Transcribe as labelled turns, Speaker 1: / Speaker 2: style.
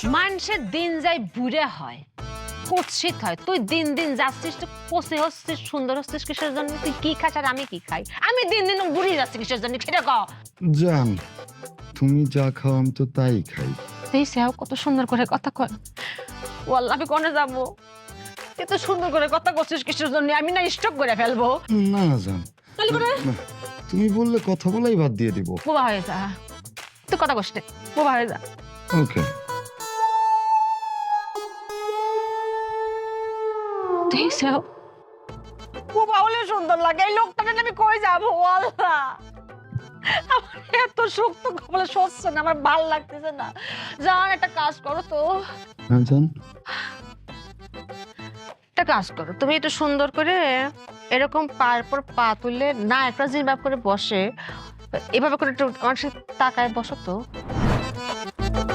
Speaker 1: মানুষের দিন যাই বুড়ে হয়, কুৎসিত হয়। তুই দিন দিন যাচ্ছিস, তো কষে হচ্ছিস, সুন্দর হচ্ছিস কিসের জন্য? তুই কি খাস আর আমি কি খাই? আমি দিন দিন বুড়ি যাচ্ছি কিসের জন্য সেটা ক।
Speaker 2: জান, তুমি যা খাও আমি তো তাই খাই।
Speaker 1: এই সেও কত সুন্দর করে কথা কয়। ও আল্লাহ, আমি কোনে যাবো? এত সুন্দর করে কথা করছিস কিসের জন্য? আমি না স্টক করে ফেলবো।
Speaker 2: না জান,
Speaker 1: তাহলে করে
Speaker 2: না, তুমি বললে কথা বলাই বাদ দিয়ে দিব।
Speaker 1: বোবা হয়ে যা, তুই কথা কষ্ট বোবা হয়ে যা।
Speaker 2: ওকে।
Speaker 1: এই সেও বোবা হলে সুন্দর লাগে। এই লোকটাকে আমি কই যাবো আল্লাহ? আমার এত শক্ত কপালে সচ্ছে না, আমার ভাল লাগতেছে না। জান, একটা কাজ করো তো।
Speaker 2: হ্যাঁ জান।
Speaker 1: একটা কাজ করো, তুমি একটু সুন্দর করে এরকম পায়ের পর পা তুলে না একটা জিনিস করে বসে, এভাবে করে একটু আমার সাথে তাকায় বসো তো।